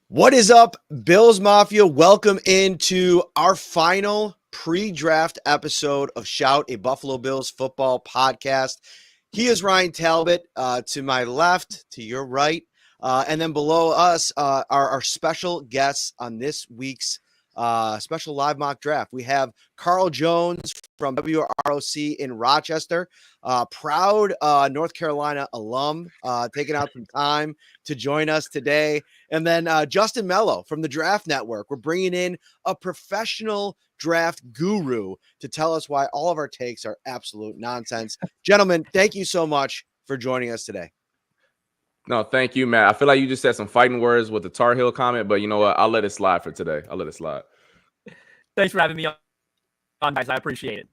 What is up, Bills Mafia? Welcome into our final pre-draft episode of Shout, a Buffalo Bills football podcast. He is Ryan Talbot, to my left, to your right, and then below us are our special guests on this week's special live mock draft. We have Carl Jones from WROC in Rochester, proud North Carolina alum, taking out some time to join us today. And then Justin Melo from the Draft Network. We're bringing in a professional draft guru to tell us why all of our takes are absolute nonsense. Gentlemen, thank you so much for joining us today. No, thank you, Matt. I feel like you just said some fighting words with the Tar Heel comment, but you know what? I'll let it slide for today. I'll let it slide. Thanks for having me on, guys. I appreciate it.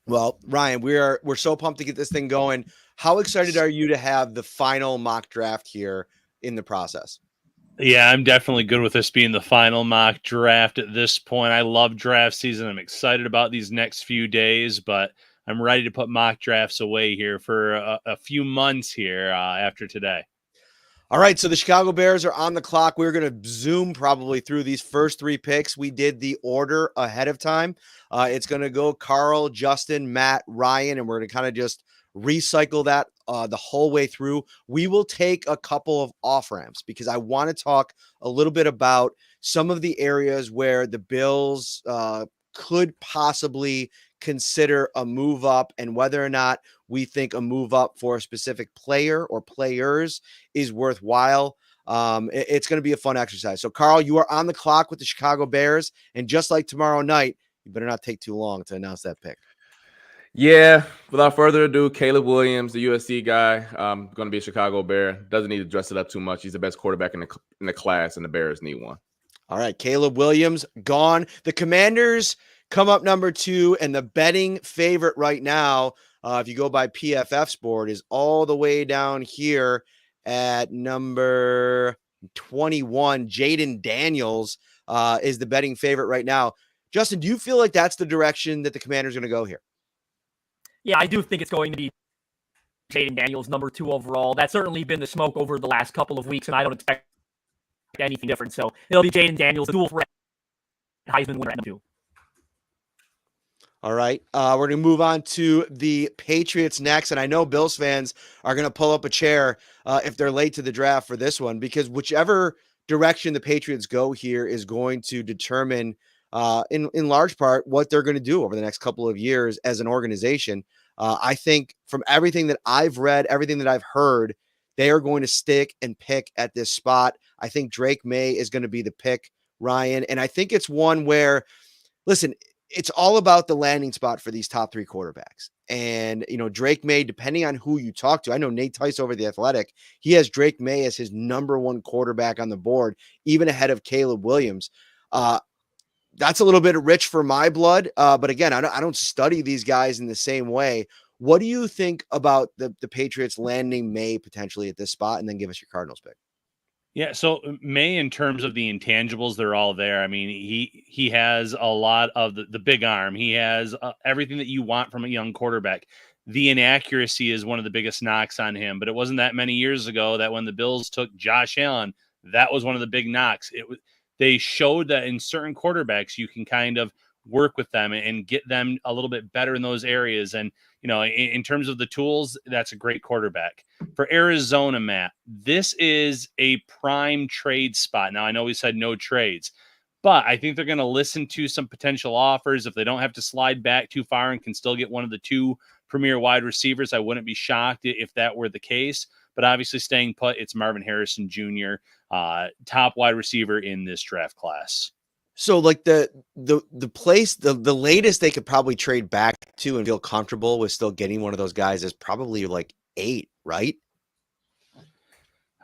Well, Ryan, we're so pumped to get this thing going. How excited are you to have the final mock draft here in the process? Yeah, I'm definitely good with this being the final mock draft at this point. I love draft season. I'm excited about these next few days, but I'm ready to put mock drafts away here for a few months here after today. All right, so the Chicago Bears are on the clock. We're going to zoom probably through these first three picks. We did the order ahead of time. It's going to go Carl, Justin, Matt, Ryan, and we're going to kind of just recycle that the whole way through. We will take a couple of off-ramps because I want to talk a little bit about some of the areas where the Bills could possibly consider a move up and whether or not we think a move up for a specific player or players is worthwhile. It's going to be a fun exercise. So, Carl, you are on the clock with the Chicago Bears, and just like tomorrow night, you better not take too long to announce that pick. Yeah, without further ado, Caleb Williams, the USC guy, going to be a Chicago Bear. Doesn't need to dress it up too much. He's the best quarterback in the class, and the Bears need one. All right, Caleb Williams gone. The Commanders come up number 2, and the betting favorite right now, if you go by PFF's board, is all the way down here at number 21. Jaden Daniels is the betting favorite right now. Justin, do you feel like that's the direction that the Commanders are going to go here? Yeah, I do think it's going to be Jaden Daniels, number 2 overall. That's certainly been the smoke over the last couple of weeks, and I don't expect anything different. So it'll be Jaden Daniels, the dual threat Heisman winner at number 2. All right. We're going to move on to the Patriots next. And I know Bills fans are going to pull up a chair if they're late to the draft for this one, because whichever direction the Patriots go here is going to determine in large part what they're going to do over the next couple of years as an organization. I think from everything that I've read, everything that I've heard, they are going to stick and pick at this spot. I think Drake May is going to be the pick, Ryan. And I think it's one where, listen, it's all about the landing spot for these top 3 quarterbacks. And, you know, Drake May, depending on who you talk to, I know Nate Tice over The Athletic, he has Drake May as his number 1 quarterback on the board, even ahead of Caleb Williams. That's a little bit rich for my blood. But again, I don't study these guys in the same way. What do you think about the Patriots landing May potentially at this spot? And then give us your Cardinals pick. Yeah, so May, in terms of the intangibles, they're all there. I mean, he has a lot of the big arm. He has everything that you want from a young quarterback. The inaccuracy is one of the biggest knocks on him, but it wasn't that many years ago that when the Bills took Josh Allen, that was one of the big knocks. They showed that in certain quarterbacks, you can kind of work with them and get them a little bit better in those areas. And, you know, in terms of the tools, that's a great quarterback. For Arizona, Matt, this is a prime trade spot. Now, I know we said no trades, but I think they're going to listen to some potential offers. If they don't have to slide back too far and can still get one of the 2 premier wide receivers, I wouldn't be shocked if that were the case. But obviously staying put, it's Marvin Harrison Jr., top wide receiver in this draft class. So like the place, the latest they could probably trade back to and feel comfortable with still getting one of those guys is probably like 8, right?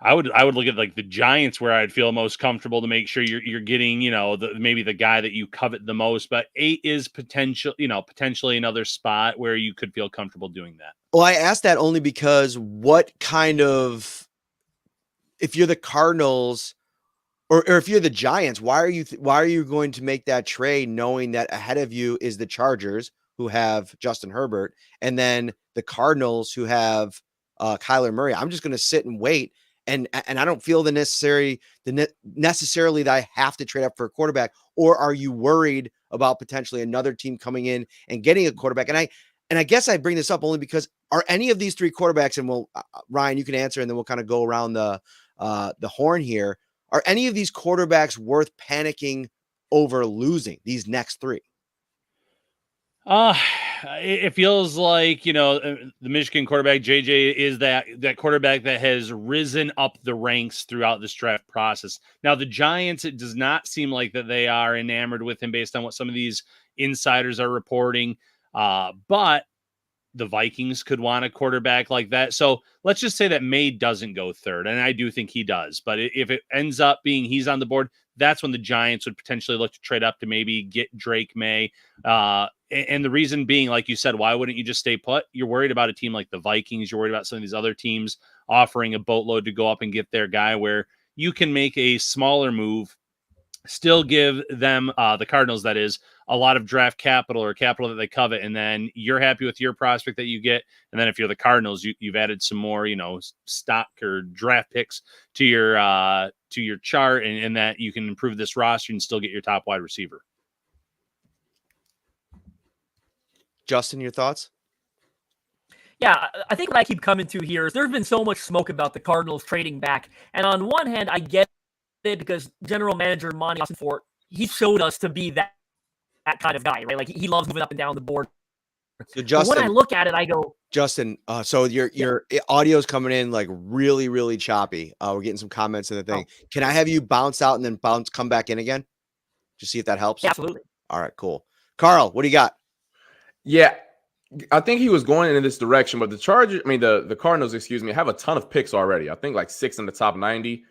I would look at like the Giants, where I'd feel most comfortable to make sure you're getting, you know, maybe the guy that you covet the most. But 8 is potentially another spot where you could feel comfortable doing that. Well, I asked that only because what kind of, if you're the Cardinals or if you're the Giants, why are you going to make that trade knowing that ahead of you is the Chargers, who have Justin Herbert, and then the Cardinals, who have Kyler Murray? I'm just going to sit and wait and I don't feel necessarily that I have to trade up for a quarterback, or are you worried about potentially another team coming in and getting a quarterback? And I guess I bring this up only because are any of these three quarterbacks, and we'll Ryan, you can answer, and then we'll kind of go around the horn here. Are any of these quarterbacks worth panicking over losing these next three? It feels like, the Michigan quarterback JJ is that quarterback that has risen up the ranks throughout this draft process. Now the Giants, it does not seem like that they are enamored with him based on what some of these insiders are reporting. But the Vikings could want a quarterback like that. So let's just say that May doesn't go third, and I do think he does. But if it ends up being he's on the board, that's when the Giants would potentially look to trade up to maybe get Drake May. And the reason being, like you said, why wouldn't you just stay put? You're worried about a team like the Vikings. You're worried about some of these other teams offering a boatload to go up and get their guy, where you can make a smaller move, still give them, the Cardinals, that is, a lot of draft capital or capital that they covet, and then you're happy with your prospect that you get. And then if you're the Cardinals, you've added some more, stock or draft picks to your chart, and that you can improve this roster and still get your top wide receiver. Justin, your thoughts? Yeah, I think what I keep coming to here is there's been so much smoke about the Cardinals trading back. And on one hand, I get it because general manager Monty Fort, he showed us to be that kind of guy, right? Like he loves moving up and down the board. So Justin, but when I look at it, I go, Justin, so your audio's coming in like really, really choppy. We're getting some comments in the thing. Oh. Can I have you bounce out and then come back in again? Just see if that helps. Yeah, absolutely. All right, cool. Carl, what do you got? Yeah, I think he was going in this direction, but the Cardinals, have a ton of picks already. I think like 6 in the top 90.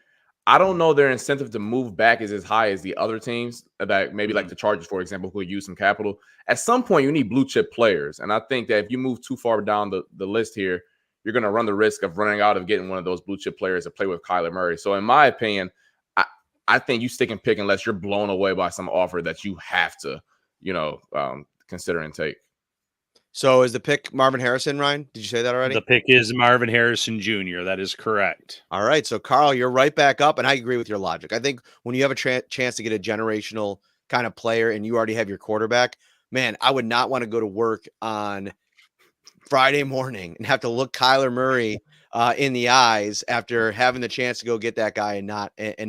I don't know their incentive to move back is as high as the other teams that maybe like the Chargers, for example, who use some capital. At some point, you need blue chip players. And I think that if you move too far down the list here, you're going to run the risk of running out of getting one of those blue chip players to play with Kyler Murray. So in my opinion, I think you stick and pick unless you're blown away by some offer that you have to, consider and take. So is the pick Marvin Harrison, Ryan? Did you say that already? The pick is Marvin Harrison Jr. That is correct. All right. So, Carl, you're right back up, and I agree with your logic. I think when you have a chance to get a generational kind of player and you already have your quarterback, man, I would not want to go to work on Friday morning and have to look Kyler Murray in the eyes after having the chance to go get that guy and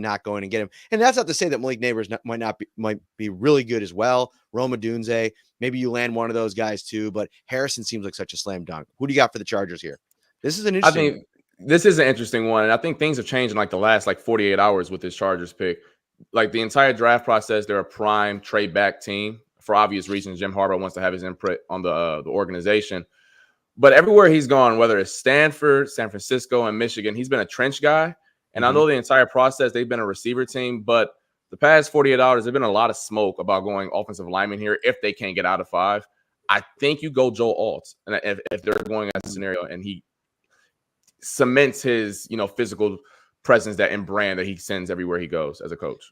not going and get him. And that's not to say that Malik Neighbors might be really good as well. Roma Dunze, maybe you land one of those guys too, but Harrison seems like such a slam dunk. Who do you got for the Chargers here? This is an interesting. I think this is an interesting one, and I think things have changed in like the last 48 hours with this Chargers pick. Like the entire draft process, they're a prime trade back team for obvious reasons. Jim Harbaugh wants to have his input on the organization. But everywhere he's gone, whether it's Stanford, San Francisco, and Michigan, he's been a trench guy. And I know the entire process, they've been a receiver team. But the past 48 hours, there's been a lot of smoke about going offensive lineman here if they can't get out of 5. I think you go Joe Alt, and if they're going at a scenario, and he cements his physical presence and brand that he sends everywhere he goes as a coach.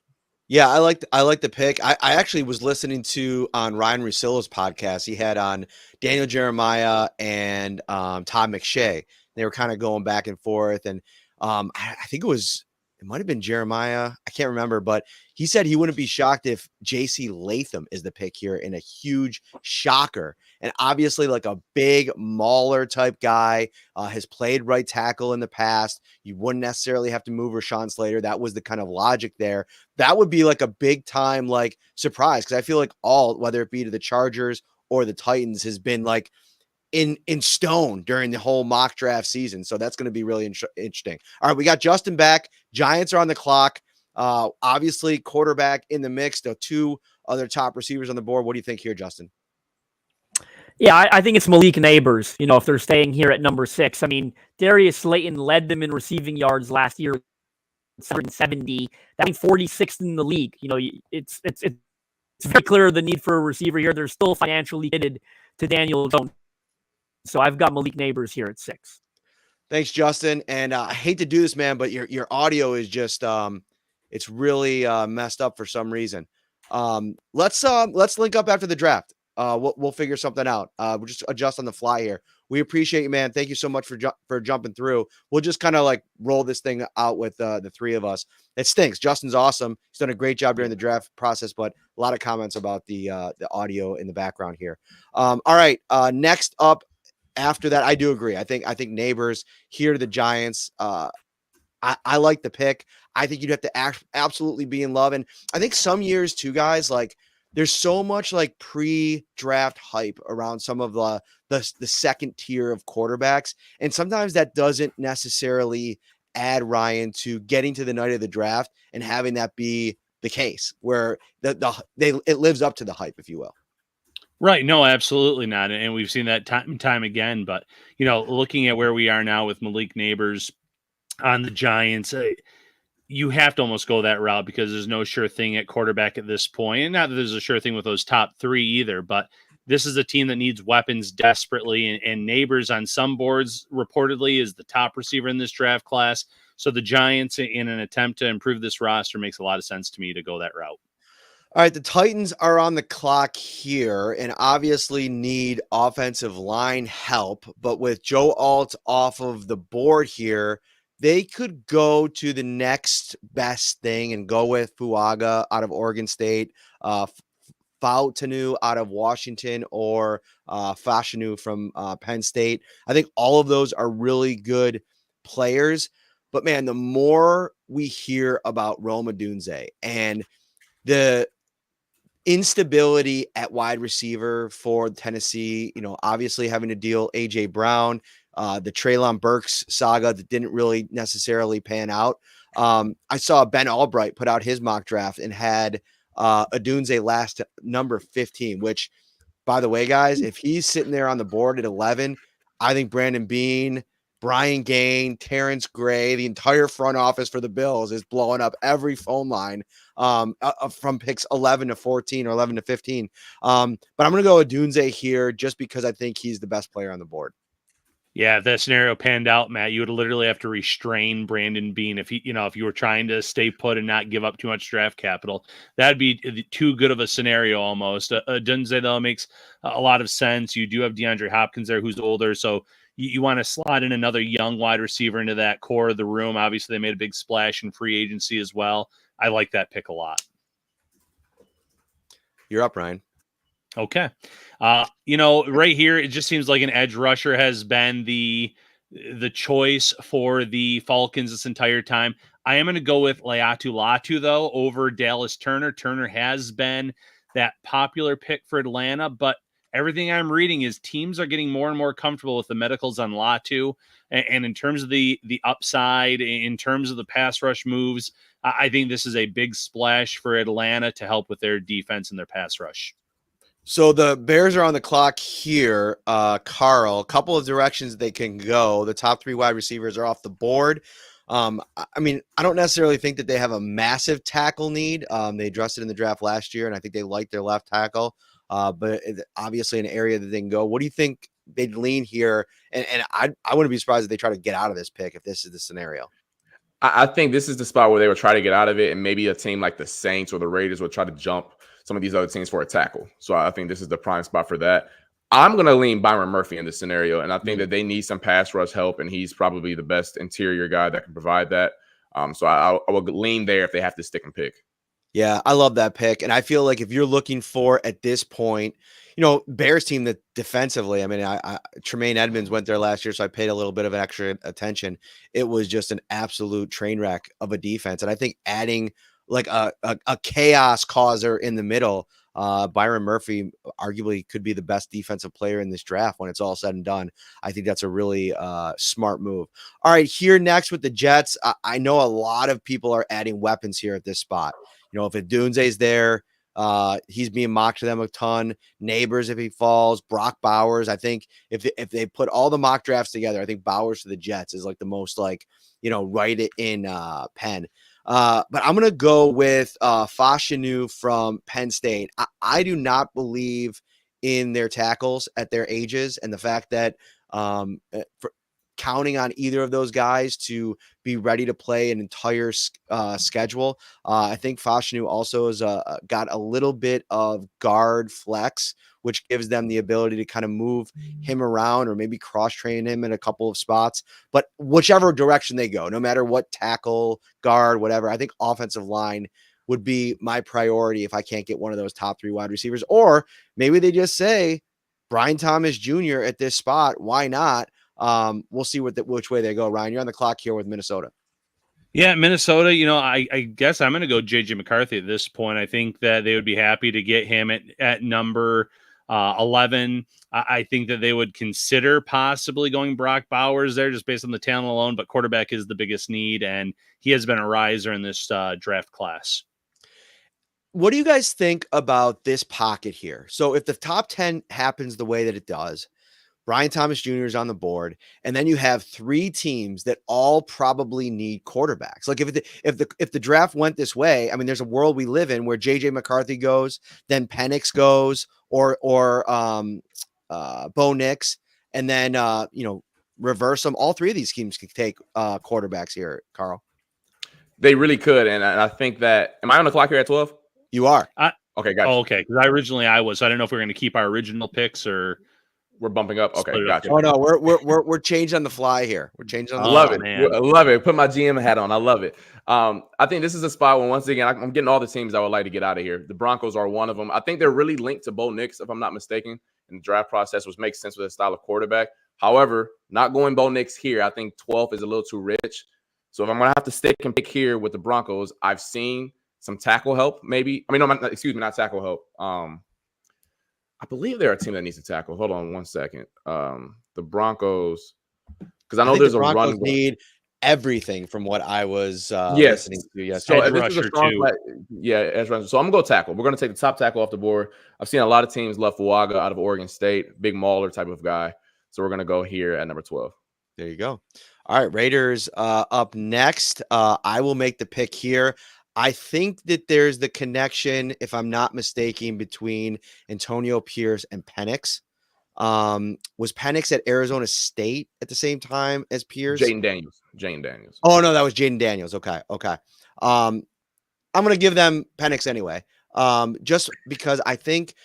Yeah, I like the pick. I actually was listening to on Ryan Russillo's podcast. He had on Daniel Jeremiah and Todd McShay. They were kind of going back and forth, and I think it might have been Jeremiah. I can't remember, but he said he wouldn't be shocked if JC Latham is the pick here in a huge shocker. And obviously like a big mauler type guy, has played right tackle in the past. You wouldn't necessarily have to move Rashawn Slater. That was the kind of logic there. That would be like a big time surprise, because I feel like whether it be to the Chargers or the Titans, has been like in stone during the whole mock draft season. So that's going to be really interesting. All right, we got Justin back. Giants are on the clock. Obviously quarterback in the mix. The 2 other top receivers on the board. What do you think here, Justin? Yeah, I think it's Malik Neighbors, if they're staying here at number 6. I mean, Darius Slayton led them in receiving yards last year, 770. That means 46th in the league. It's very clear the need for a receiver here. They're still financially committed to Daniel Jones. So I've got Malik Neighbors here at 6. Thanks, Justin. And I hate to do this, man, but your audio is just it's really messed up for some reason. Let's link up after the draft. We'll figure something out. We'll just adjust on the fly here. We appreciate you, man. Thank you so much for jumping through. We'll just kind of like roll this thing out with the three of us. It stinks. Justin's awesome. He's done a great job during the draft process, but a lot of comments about the audio in the background here. All right. Next up, after that, I do agree. I think Neighbors here to the Giants. I like the pick. I think you'd have to absolutely be in love. And I think some years too, guys, like there's so much like pre-draft hype around some of the second tier of quarterbacks. And sometimes that doesn't necessarily add, Ryan, to getting to the night of the draft and having that be the case where it lives up to the hype, if you will. Right. No, absolutely not. And we've seen that time and time again. But, looking at where we are now with Malik Neighbors on the Giants, you have to almost go that route because there's no sure thing at quarterback at this point. And not that there's a sure thing with those top three either, but this is a team that needs weapons desperately. And Neighbors on some boards reportedly is the top receiver in this draft class. So the Giants, in an attempt to improve this roster, makes a lot of sense to me to go that route. All right, the Titans are on the clock here and obviously need offensive line help. But with Joe Alt off of the board here, they could go to the next best thing and go with Fuaga out of Oregon State, Fautanu out of Washington, or Fashanu from Penn State. I think all of those are really good players. But, man, the more we hear about Rome Odunze and the instability at wide receiver for Tennessee, obviously having to deal A.J. Brown, the Treylon Burks saga that didn't really necessarily pan out. I saw Ben Albright put out his mock draft and had Odunze last number 15, which, by the way, guys, if he's sitting there on the board at 11, I think Brandon Beane, Brian Gaine, Terrence Gray, the entire front office for the Bills is blowing up every phone line from picks 11 to 14 or 11 to 15. But I'm going to go with Odunze here just because I think he's the best player on the board. Yeah, if that scenario panned out, Matt, you would literally have to restrain Brandon Beane if if you were trying to stay put and not give up too much draft capital. That'd be too good of a scenario almost. Odunze, though, makes a lot of sense. You do have DeAndre Hopkins there, who's older, so you want to slot in another young wide receiver into that core of the room. Obviously, they made a big splash in free agency as well. I like that pick a lot. You're up, Ryan. Okay. Right here, it just seems like an edge rusher has been the choice for the Falcons this entire time. I am going to go with Laiatu Latu, though, over Dallas Turner. Turner has been that popular pick for Atlanta, but everything I'm reading is teams are getting more and more comfortable with the medicals on Latu. And in terms of the upside, in terms of the pass rush moves, I think this is a big splash for Atlanta to help with their defense and their pass rush. So the Bears are on the clock here. Carl, a couple of directions they can go. The top three wide receivers are off the board. I don't necessarily think that they have a massive tackle need. They addressed it in the draft last year, and I think they like their left tackle. But obviously an area that they can go. What do you think they'd lean here? And I wouldn't be surprised if they try to get out of this pick if this is the scenario. I think this is the spot where they would try to get out of it, and maybe a team like the Saints or the Raiders would try to jump some of these other teams for a tackle. So I think this is the prime spot for that. I'm going to lean Byron Murphy in this scenario, and I think that they need some pass rush help, and he's probably the best interior guy that can provide that. So I would lean there if they have to stick and pick. Yeah, I love that pick. And I feel like if you're looking for at this point, Bears team that defensively, Tremaine Edmonds went there last year, so I paid a little bit of extra attention. It was just an absolute train wreck of a defense. And I think adding like a chaos causer in the middle, Byron Murphy arguably could be the best defensive player in this draft when it's all said and done. I think that's a really smart move. All right, here next with the Jets, I know a lot of people are adding weapons here at this spot. If Odunze's there, he's being mocked to them a ton. Neighbors, if he falls, Brock Bowers. I think if they put all the mock drafts together, I think Bowers to the Jets is like the most right in pen. But I'm going to go with Fashanu from Penn State. I do not believe in their tackles at their ages, and the fact that counting on either of those guys to be ready to play an entire schedule. I think Fashanu also has got a little bit of guard flex, which gives them the ability to kind of move him around or maybe cross-train him in a couple of spots. But whichever direction they go, no matter what tackle, guard, whatever, I think offensive line would be my priority if I can't get one of those top 3 wide receivers. Or maybe they just say Brian Thomas Jr. at this spot. Why not? We'll see which way they go. Ryan, you're on the clock here with Minnesota. Yeah, Minnesota, I guess I'm going to go JJ McCarthy at this point. I think that they would be happy to get him at number 11. I think that they would consider possibly going Brock Bowers there just based on the talent alone, but quarterback is the biggest need, and he has been a riser in this draft class. What do you guys think about this pocket here? So if the top 10 happens the way that it does, Brian Thomas Jr. is on the board, and then you have 3 teams that all probably need quarterbacks. Like if the draft went this way, I mean, there's a world we live in where JJ McCarthy goes, then Penix goes, or Bo Nix, and then reverse them. All 3 of these teams could take quarterbacks here, Carl. They really could, and I think that. Am I on the clock here at 12? You are. Okay, gotcha. Oh, okay, because I was. So I don't know if we're going to keep our original picks or. We're bumping up. Okay, gotcha. Oh no, we're changing on the fly here. We're changing on the I love fly. it. Man. I love it. Put my GM hat on. I love it. I think this is a spot where once again I'm getting all the teams I would like to get out of here. The Broncos are one of them. I think they're really linked to Bo Nix, if I'm not mistaken, in the draft process, which makes sense with the style of quarterback. However, not going Bo Nix here. I think 12 is a little too rich. So if I'm gonna have to stick and pick here with the Broncos, I've seen some tackle help. Maybe not tackle help. I believe they're a team that needs to tackle. Hold on one second. The Broncos, because I know there's the a Broncos run. Need everything from what I was listening to yesterday. So this is a strong play. Yeah, edge rusher. So I'm gonna go tackle. We're gonna take the top tackle off the board. I've seen a lot of teams love Fuaga out of Oregon State, big mauler type of guy. So we're gonna go here at number 12. There you go. All right, Raiders up next. I will make the pick here. I think that there's the connection, if I'm not mistaken, between Antonio Pierce and Penix. Was Penix at Arizona State at the same time as Pierce? Jaden Daniels. Oh no, that was Jaden Daniels. Okay. I'm gonna give them Penix anyway. Just because I think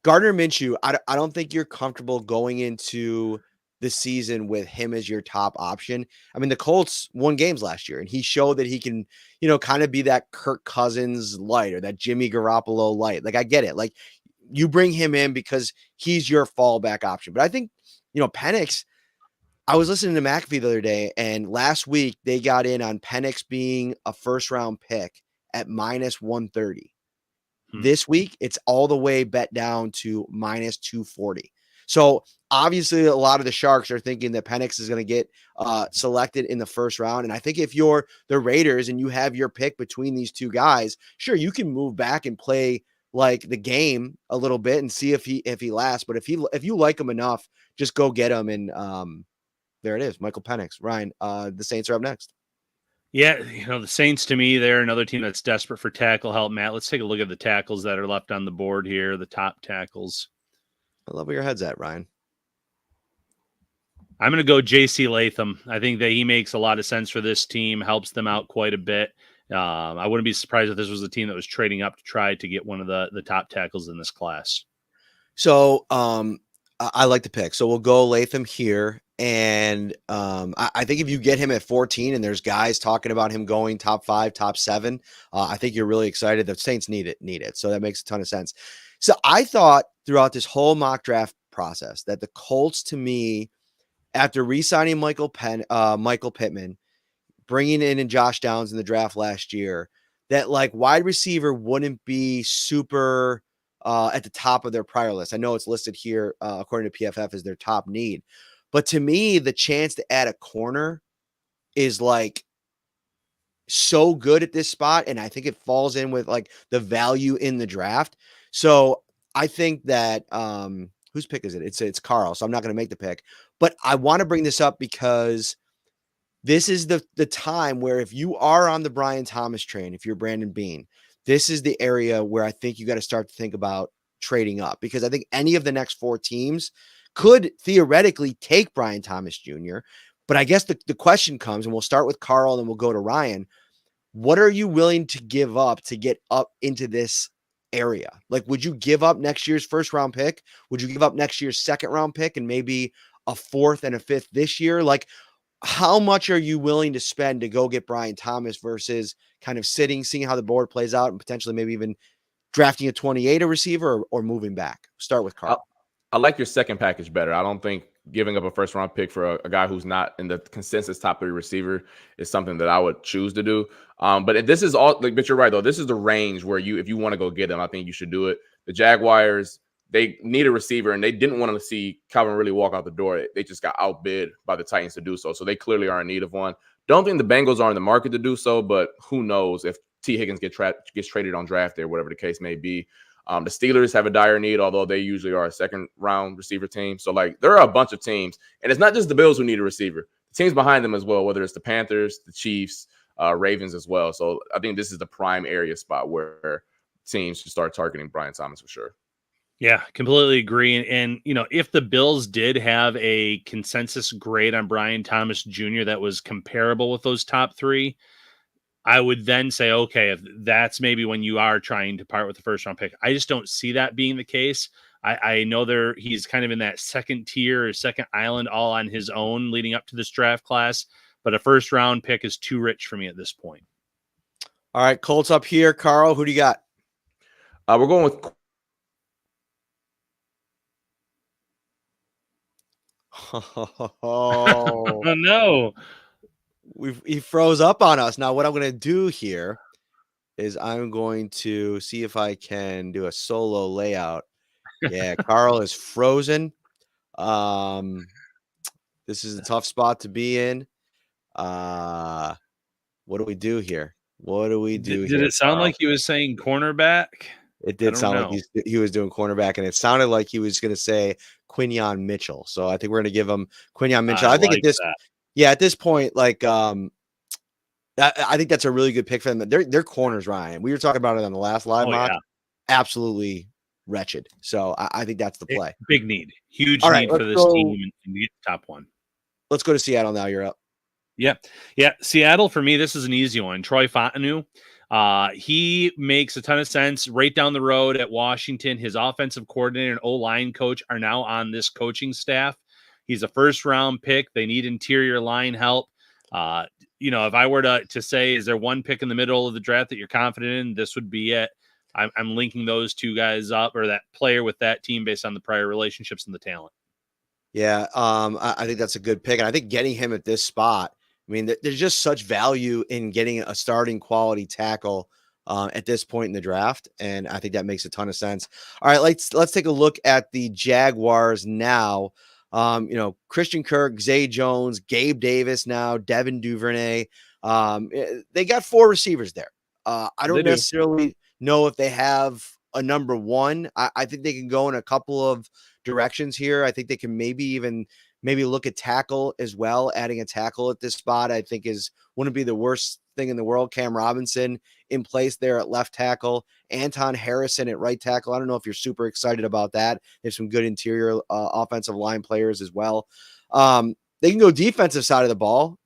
Gardner Minshew, I don't think you're comfortable going into the season with him as your top option. I mean, the Colts won games last year, and he showed that he can, kind of be that Kirk Cousins light or that Jimmy Garoppolo light. Like, I get it. Like, you bring him in because he's your fallback option. But I think, Penix, I was listening to McAfee the other day, and last week they got in on Penix being a first-round pick at minus 130. This week, it's all the way bet down to minus 240. So obviously, a lot of the Sharks are thinking that Penix is going to get selected in the first round. And I think if you're the Raiders and you have your pick between these 2 guys, sure, you can move back and play like the game a little bit and see if he lasts. But if you like him enough, just go get him. And there it is, Michael Penix. Ryan, the Saints are up next. Yeah, the Saints, to me, they're another team that's desperate for tackle help. Matt, let's take a look at the tackles that are left on the board here, the top tackles. I love where your head's at, Ryan. I'm going to go J.C. Latham. I think that he makes a lot of sense for this team, helps them out quite a bit. I wouldn't be surprised if this was a team that was trading up to try to get one of the top tackles in this class. So I like the pick. So we'll go Latham here. And I think if you get him at 14 and there's guys talking about him going top 5, top 7, I think you're really excited. The Saints need it. So that makes a ton of sense. So I thought throughout this whole mock draft process that the Colts, to me, after re-signing Michael Pittman, bringing in Josh Downs in the draft last year, that like wide receiver wouldn't be super at the top of their prior list. I know it's listed here according to PFF as their top need, but to me, the chance to add a corner is like so good at this spot, and I think it falls in with like the value in the draft. So I think that whose pick is it? It's Carl. So I'm not going to make the pick, but I want to bring this up because this is the time where if you are on the Brian Thomas train, if you're Brandon Beane, this is the area where I think you got to start to think about trading up, because I think any of the next 4 teams could theoretically take Brian Thomas Jr. But I guess the question comes, and we'll start with Carl and then we'll go to Ryan. What are you willing to give up to get up into this area? Like, would you give up next year's first round pick? Would you give up next year's second round pick and maybe a fourth and a fifth this year? Like, how much are you willing to spend to go get Brian Thomas versus kind of sitting, seeing how the board plays out, and potentially maybe even drafting a 28 a receiver or moving back? Start with Carl. I like your second package better. I don't think giving up a first round pick for a guy who's not in the consensus top 3 receiver is something that I would choose to do. But this is all, like, but you're right though. This is the range where if you want to go get them, I think you should do it. The Jaguars, they need a receiver and they didn't want to see Calvin really walk out the door. They just got outbid by the Titans to do so. So they clearly are in need of one. Don't think the Bengals are in the market to do so, but who knows if T. Higgins gets traded on draft day or whatever the case may be. The Steelers have a dire need, although they usually are a second round receiver team. So like there are a bunch of teams, and it's not just the Bills who need a receiver. The teams behind them as well, whether it's the Panthers, the Chiefs, Ravens as well. So I think this is the prime area spot where teams should start targeting Brian Thomas for sure. Yeah, completely agree. And if the Bills did have a consensus grade on Brian Thomas Jr. that was comparable with those top 3, I would then say, okay, if that's maybe when you are trying to part with the first round pick. I just don't see that being the case. I know he's kind of in that second tier or second island all on his own leading up to this draft class, but a first round pick is too rich for me at this point. All right, Colts up here. Carl, who do you got? We're going with Oh no. He froze up on us. Now, what I'm going to do here is I'm going to see if I can do a solo layout. Yeah, Carl is frozen. This is a tough spot to be in. What do we do here? What do we do Did here, it sound Carl? like he was saying cornerback? It did sound like he was doing cornerback, and it sounded like he was going to say Quinyon Mitchell. So I think we're going to give him Quinyon Mitchell. I think like at this point, like I think that's a really good pick for them. They're corners, Ryan. We were talking about it on the last live mock. Yeah. Absolutely wretched. So I think that's the play. Big need, huge need for this team and get the top one. Let's go to Seattle now. You're up. Yeah. Seattle for me, this is an easy one. Troy Fontenot. He makes a ton of sense right down the road at Washington. His offensive coordinator and O-line coach are now on this coaching staff. He's a first round pick. They need interior line help. If I were to say, is there one pick in the middle of the draft that you're confident in? This would be it. I'm linking those two guys up, or that player with that team based on the prior relationships and the talent. Yeah. I think that's a good pick. And I think getting him at this spot, I mean, there's just such value in getting a starting quality tackle at this point in the draft. And I think that makes a ton of sense. All right, let's take a look at the Jaguars now. Christian Kirk, Zay Jones, Gabe Davis now, Devin Duvernay. They got 4 receivers there. I don't necessarily know if they have a number 1. I think they can go in a couple of directions here. I think they can maybe look at tackle as well. Adding a tackle at this spot, I think wouldn't be the worst thing in the world. Cam Robinson in place there at left tackle, Anton Harrison at right tackle. I don't know if you're super excited about that. There's some good interior offensive line players as well. They can go defensive side of the ball.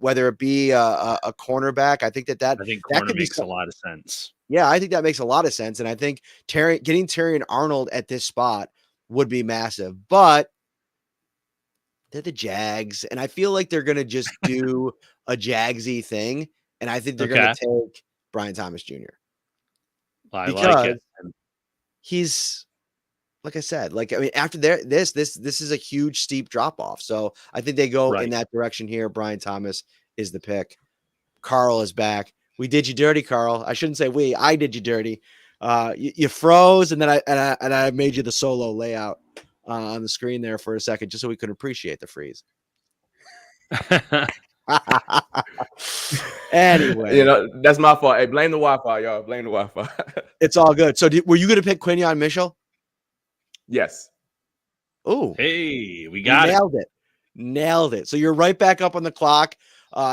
Whether it be a cornerback, I think that makes a lot of sense. Yeah, I think that makes a lot of sense. And I think getting Terrion Arnold at this spot would be massive, but they're the Jags, and I feel like they're going to just do a Jagsy thing, and I think they're going to take Brian Thomas Jr. I like it. He's, like I said, after this is a huge steep drop off. So I think they go in that direction here. Brian Thomas is the pick. Carl is back. We did you dirty, Carl. I shouldn't say we. I did you dirty. You froze, and then I made you the solo layout on the screen there for a second, just so we could appreciate the freeze. Anyway, that's my fault. Hey, blame the Wi-Fi, y'all. Blame the Wi-Fi. It's all good. So, were you going to pick Quinyon Mitchell? Yes. Oh, hey, we got Nailed it. So you're right back up on the clock.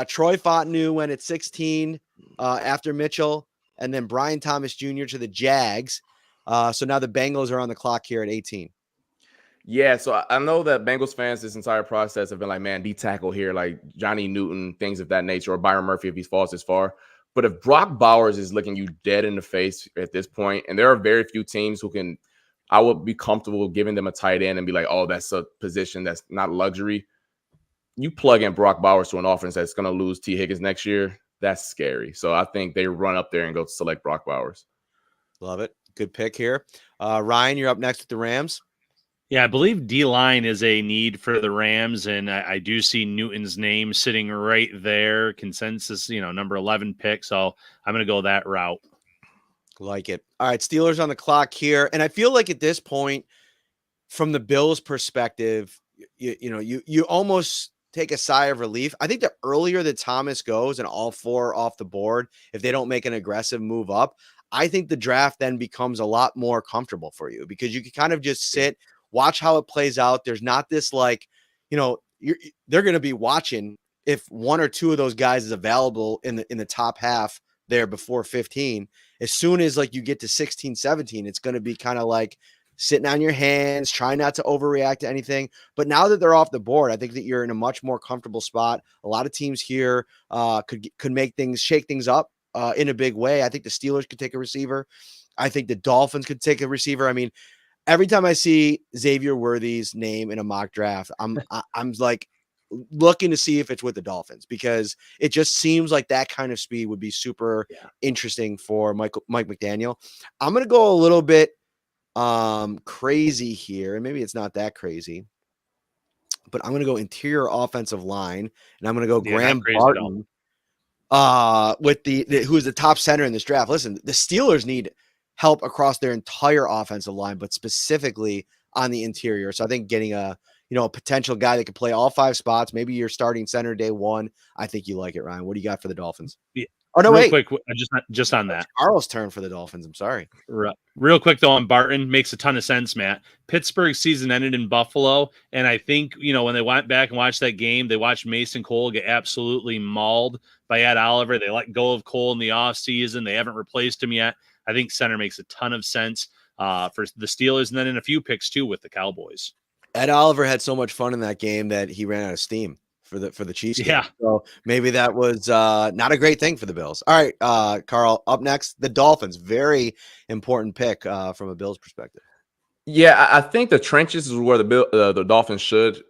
Troy Fontenot went at 16 after Mitchell, and then Brian Thomas Jr. to the Jags. So now the Bengals are on the clock here at 18. Yeah, so I know that Bengals fans this entire process have been like, man, D tackle here, like Johnny Newton, things of that nature, or Byron Murphy if he falls this far. But if Brock Bowers is looking you dead in the face at this point, and there are very few teams who can, I would be comfortable giving them a tight end and be like, oh, that's a position that's not luxury. You plug in Brock Bowers to an offense that's going to lose T. Higgins next year, that's scary. So I think they run up there and go select Brock Bowers. Love it. Good pick here. Ryan, you're up next with the Rams. Yeah, I believe D-line is a need for the Rams, and I do see Newton's name sitting right there. Consensus, number 11 pick, so I'm going to go that route. Like it. All right, Steelers on the clock here. And I feel like at this point, from the Bills' perspective, you almost take a sigh of relief. I think the earlier that Thomas goes and all four off the board, if they don't make an aggressive move up, I think the draft then becomes a lot more comfortable for you because you can kind of just sit, watch how it plays out. There's not this they're going to be watching if one or two of those guys is available in the top half there before 15. As soon as you get to 16, 17, it's going to be kind of like sitting on your hands, trying not to overreact to anything. But now that they're off the board, I think that you're in a much more comfortable spot. A lot of teams here could make things, shake things up in a big way. I think the Steelers could take a receiver. I think the Dolphins could take a receiver. I mean, every time I see Xavier Worthy's name in a mock draft, I'm like looking to see if it's with the Dolphins because it just seems like that kind of speed would be super interesting for Mike McDaniel. I'm going to go a little bit crazy here, and maybe it's not that crazy, but I'm going to go interior offensive line, and I'm going to go Graham Barton with who's the top center in this draft. Listen, the Steelers need help across their entire offensive line, but specifically on the interior. So I think getting a potential guy that could play all five spots, maybe you're starting center day one. I think you like it, Ryan. What do you got for the Dolphins? Yeah. Oh, no, Real wait. quick, just on that. Carl's turn for the Dolphins. I'm sorry. Real quick, though, on Barton, makes a ton of sense, Matt. Pittsburgh's season ended in Buffalo, and I think, when they went back and watched that game, they watched Mason Cole get absolutely mauled by Ed Oliver. They let go of Cole in the offseason. They haven't replaced him yet. I think center makes a ton of sense for the Steelers, and then in a few picks, too, with the Cowboys. Ed Oliver had so much fun in that game that he ran out of steam for the Chiefs game. Yeah. So maybe that was not a great thing for the Bills. All right, Carl, up next, the Dolphins. Very important pick from a Bills perspective. Yeah, I think the trenches is where the Dolphins should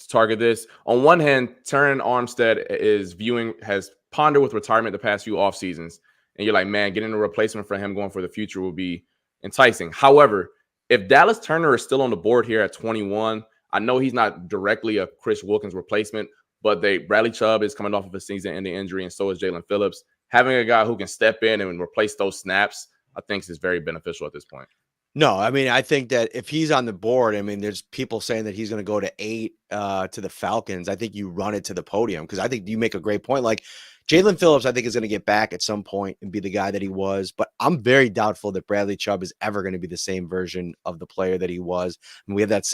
target this. On one hand, Terran Armstead has pondered with retirement the past few off seasons, and you're like, man, getting a replacement for him going for the future will be enticing. However, if Dallas Turner is still on the board here at 21, I know he's not directly a Chris Wilkins replacement, but Bradley Chubb is coming off of a season-ending injury, and so is Jalen Phillips. Having a guy who can step in and replace those snaps, I think is very beneficial at this point. No, I mean, I think that if he's on the board, I mean, there's people saying that he's going to go to 8 to the Falcons. I think you run it to the podium because I think you make a great point. Like Jalen Phillips, I think is going to get back at some point and be the guy that he was, but I'm very doubtful that Bradley Chubb is ever going to be the same version of the player that he was. And we have those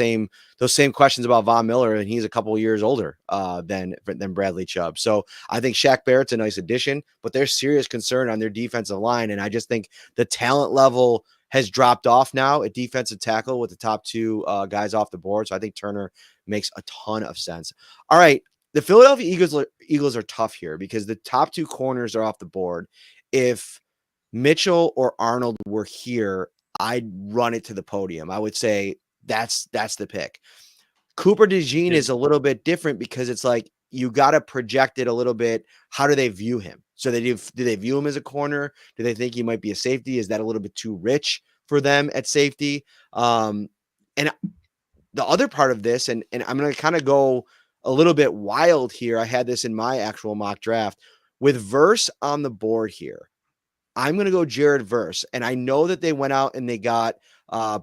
same questions about Von Miller, and he's a couple of years older than Bradley Chubb. So I think Shaq Barrett's a nice addition, but there's serious concern on their defensive line, and I just think the talent level has dropped off now at defensive tackle with the top two guys off the board. So I think Turner makes a ton of sense. All right. The Philadelphia Eagles are tough here because the top two corners are off the board. If Mitchell or Arnold were here, I'd run it to the podium. I would say that's the pick. Cooper DeJean is a little bit different because it's like you got to project it a little bit. How do they view him? So do they view him as a corner? Do they think he might be a safety? Is that a little bit too rich for them at safety? And the other part of this, and I'm going to kind of go a little bit wild here. I had this in my actual mock draft with Verse on the board here. I'm going to go Jared Verse. And I know that they went out and they got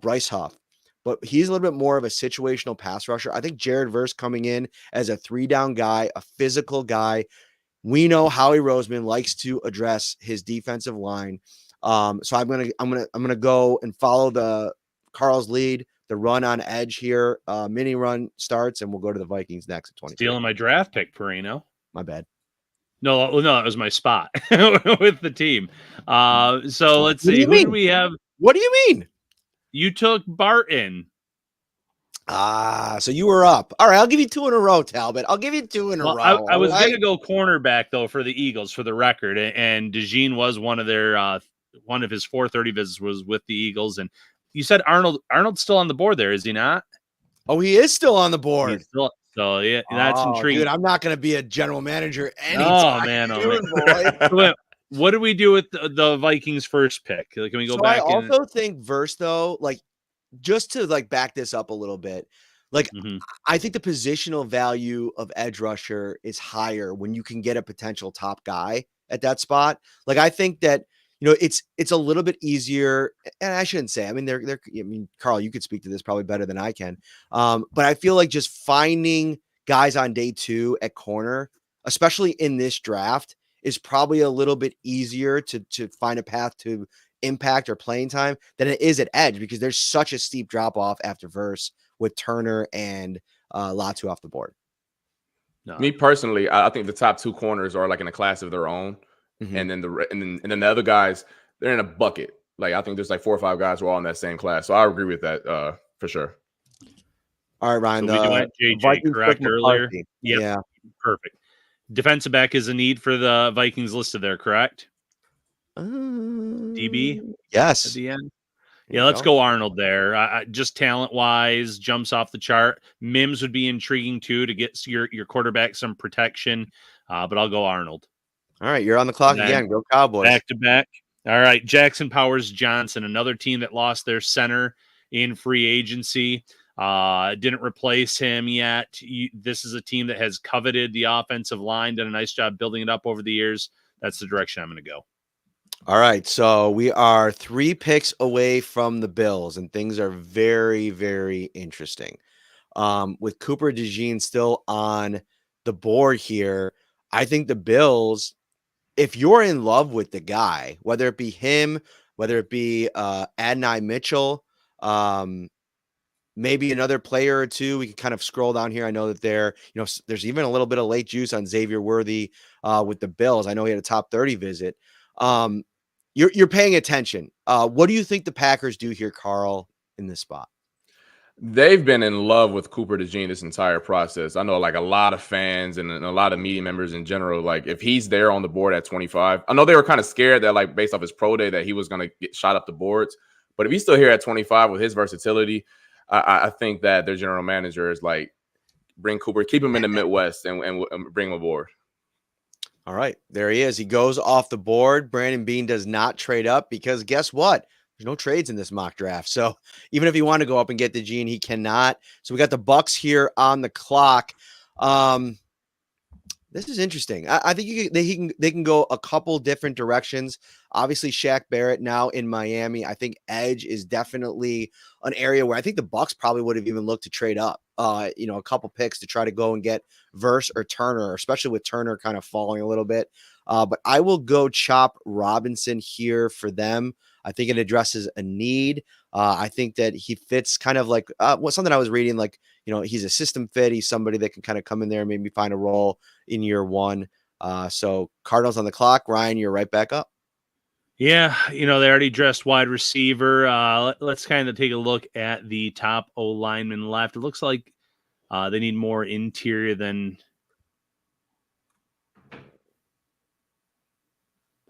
Bryce Huff, but he's a little bit more of a situational pass rusher. I think Jared Verse coming in as a 3-down guy, a physical guy. We know Howie Roseman likes to address his defensive line. So I'm gonna go and follow Carl's lead. The run on edge here, mini run starts, and we'll go to the Vikings next at 20. Stealing my draft pick, Parrino. My bad. No, that was my spot with the team. So let's see. Who do we have? What do you mean? You took Barton. So you were up. All right, I'll give you 2 in a row, Talbot. I'll give you 2 in a Well, row. I was all going to right? go cornerback though for the Eagles for the record, and DeJean was one of their one of his 4:30 visits was with the Eagles, and you said Arnold's still on the board there, is he not? Oh, he is still on the He's board. still, so yeah, that's Oh, intriguing. dude, I'm not going to be a general manager Oh anytime man, oh man. soon, boy. So what do we do with the Vikings first pick? Like, can we go So I back and? also think verse though, like just to like back this up a little bit, like Mhm. I think the positional value of edge rusher is higher when you can get a potential top guy at that spot. Like I think that it's a little bit easier, and I shouldn't say. I mean, I mean, Carl, you could speak to this probably better than I can. But I feel like just finding guys on day 2 at corner, especially in this draft, is probably a little bit easier to find a path to impact or playing time than it is at edge because there's such a steep drop off after verse with Turner and Latu off the board. No. Me personally, I think the top 2 corners are like in a class of their own, and then and then the other guys, they're in a bucket. Like I think there's like 4 or 5 guys who are all in that same class. So I agree with that for sure. All right, Ryan. So we went JJ correct earlier. Yep. Yeah. Perfect. Defensive back is a need for the Vikings listed there, correct? DB at Yes. the end. There Yeah, you let's go Arnold there. Just talent-wise, jumps off the chart. Mims would be intriguing too to get your quarterback some protection, but I'll go Arnold. All right, you're on the clock And then again. Go Cowboys. Back to back. All right, Jackson Powers Johnson, another team that lost their center in free agency. Didn't replace him yet. This is a team that has coveted the offensive line, done a nice job building it up over the years. That's the direction I'm going to go. All right, so we are 3 picks away from the Bills, and things are very, very interesting. With Cooper DeJean still on the board here, I think the Bills, if you're in love with the guy, whether it be him, whether it be Adonai Mitchell, maybe another player or two, we can kind of scroll down here. I know that there's even a little bit of late juice on Xavier Worthy with the Bills. I know he had a top 30 visit. You're paying attention. What do you think the Packers do here, Carl, in this spot? They've been in love with Cooper DeJean this entire process. I know like a lot of fans and a lot of media members in general, like if he's there on the board at 25, I know they were kind of scared that like based off his pro day that he was going to get shot up the boards. But if he's still here at 25 with his versatility, I think that their general manager is like, bring Cooper, keep him in the Midwest and bring him aboard. All right, there he is. He goes off the board. Brandon Beane does not trade up because guess what? There's no trades in this mock draft. So even if he wanted to go up and get the Gene, he cannot. So we got the Bucks here on the clock. This is interesting. I think they can go a couple different directions. Obviously, Shaq Barrett now in Miami. I think edge is definitely an area where I think the Bucks probably would have even looked to trade up. A couple picks to try to go and get Verse or Turner, especially with Turner kind of falling a little bit. But I will go Chop Robinson here for them. I think it addresses a need. I think that he fits kind of like something I was reading, like, he's a system fit. He's somebody that can kind of come in there and maybe find a role in year one. So Cardinals on the clock. Ryan, you're right back up. Yeah, they already dressed wide receiver. Let's kind of take a look at the top O lineman left. It looks like they need more interior than.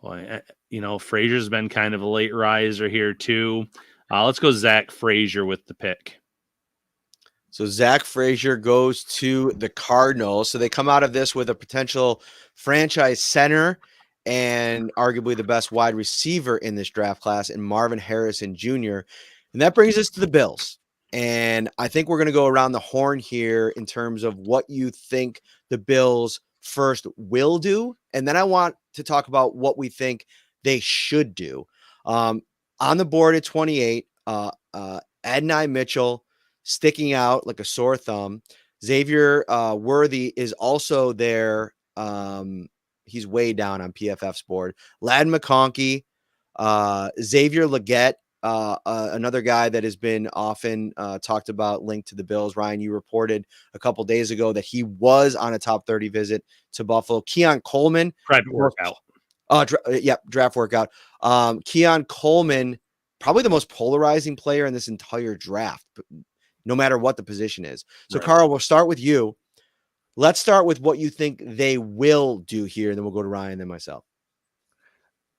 Boy, Frazier's been kind of a late riser here too. Let's go Zach Frazier with the pick. So Zach Frazier goes to the Cardinals. So they come out of this with a potential franchise center and arguably the best wide receiver in this draft class in Marvin Harrison Jr. And that brings us to the Bills. And I think we're going to go around the horn here in terms of what you think the Bills first will do. And then I want to talk about what we think they should do. On the board at 28, Adonai Mitchell sticking out like a sore thumb. Xavier Worthy is also there. He's way down on PFF's board. Ladd McConkey, Xavier Legette, another guy that has been often talked about, linked to the Bills. Ryan, you reported a couple days ago that he was on a top 30 visit to Buffalo. Keon Coleman. Private workout. Draft workout. Keon Coleman, probably the most polarizing player in this entire draft. no matter what the position is. So, Right. Carl, we'll start with you. Let's start with what you think they will do here, and then we'll go to Ryan, then myself.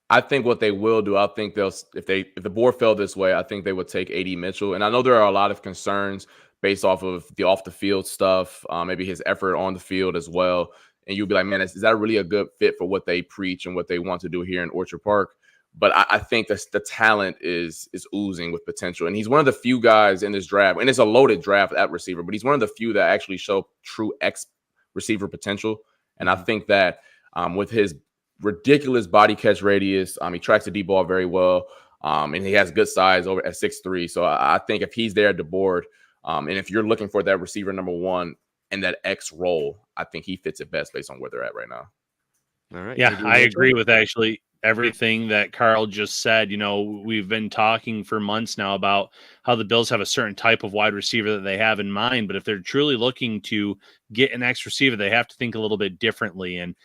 I think what they will do, I think they'll if the board fell this way, I think they would take AD Mitchell. And I know there are a lot of concerns based off of the off the field stuff, maybe his effort on the field as well. And you'll be like, man, is that really a good fit for what they preach and what they want to do here in Orchard Park? But I think the talent is oozing with potential. And he's one of the few guys in this draft, and it's a loaded draft at receiver, but he's one of the few that actually show true X receiver potential. And I think that with his ridiculous body catch radius. He tracks the deep ball very well. And he has good size over at 6'3". So I think if he's there at the board, and if you're looking for that receiver number one in that X role, I think he fits it best based on where they're at right now. All right. Yeah, I agree with actually everything that Carl just said. You know, we've been talking for months now about how the Bills have a certain type of wide receiver that they have in mind. But if they're truly looking to get an X receiver, they have to think a little bit differently. And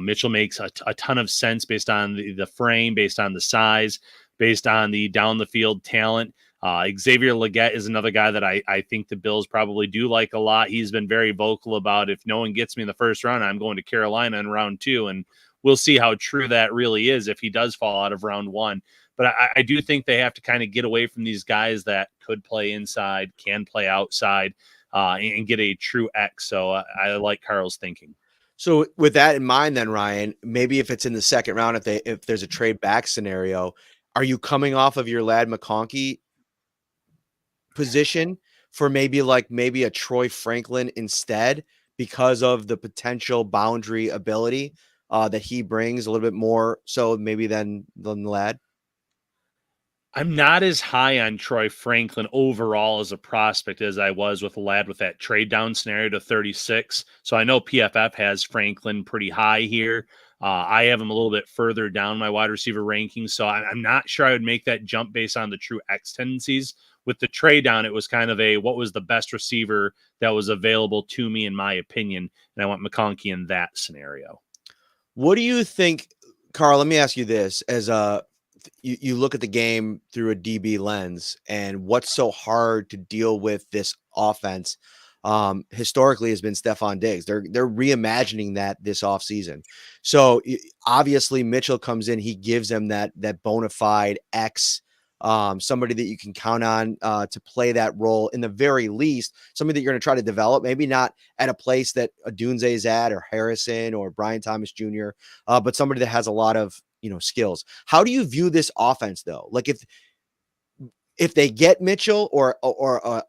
Mitchell makes a ton of sense based on the frame, based on the size, based on the down the field talent. Xavier Legette is another guy that I think the Bills probably do like a lot. He's been very vocal about, if no one gets me in the first round, I'm going to Carolina in round 2. And we'll see how true that really is if he does fall out of round 1. But I do think they have to kind of get away from these guys that could play inside, can play outside, and get a true X. So I like Carl's thinking. So with that in mind, then Ryan, maybe if it's in the second round, if there's a trade back scenario, are you coming off of your Ladd McConkey position for maybe a Troy Franklin instead because of the potential boundary ability that he brings a little bit more so maybe than Ladd? I'm not as high on Troy Franklin overall as a prospect as I was with Ladd with that trade down scenario to 36. So I know PFF has Franklin pretty high here. I have him a little bit further down my wide receiver rankings. So I'm not sure I would make that jump based on the true X tendencies. With the trade down, it was kind of what was the best receiver that was available to me, in my opinion. And I went McConkey in that scenario. What do you think, Carl? Let me ask you this: as you look at the game through a DB lens, and what's so hard to deal with this offense historically has been Stephon Diggs. They're reimagining that this offseason. So obviously Mitchell comes in, he gives them that bona fide X, somebody that you can count on to play that role in the very least, somebody that you're going to try to develop, maybe not at a place that Adunze is at, or Harrison or Brian Thomas Jr., but somebody that has a lot of skills. How do you view this offense though? Like if they get Mitchell or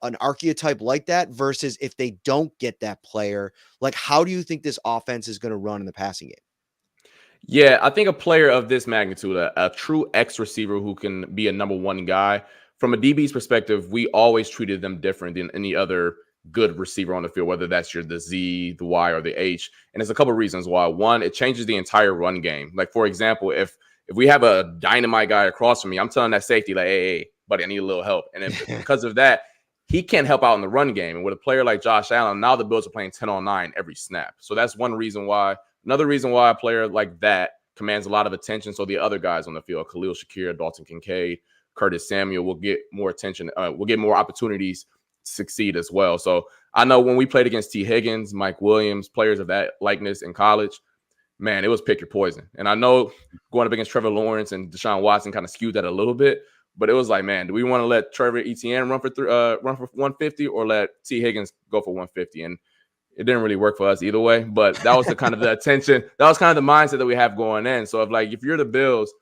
an archetype like that versus if they don't get that player, like how do you think this offense is going to run in the passing game? Yeah, I think a player of this magnitude, a true X receiver who can be a number one guy, from a DB's perspective, we always treated them different than any other good receiver on the field, whether that's the Z, the Y, or the H. And there's a couple of reasons why. One, it changes the entire run game. Like, for example, if we have a dynamite guy across from me, I'm telling that safety, like, hey, buddy, I need a little help. And then because of that, he can't help out in the run game. And with a player like Josh Allen, now the Bills are playing 10-on-9 every snap. So that's one reason why. Another reason why a player like that commands a lot of attention. So the other guys on the field, Khalil Shakir, Dalton Kincaid, Curtis Samuel, will get more attention, will get more opportunities to succeed as well. So I know when we played against T. Higgins, Mike Williams, players of that likeness in college, man, it was pick your poison. And I know going up against Trevor Lawrence and Deshaun Watson kind of skewed that a little bit, but it was like, man, do we want to let Trevor Etienne run for 150 or let T. Higgins go for 150? And it didn't really work for us either way, but that was the kind of the attention. That was kind of the mindset that we have going in. So if you're the Bills,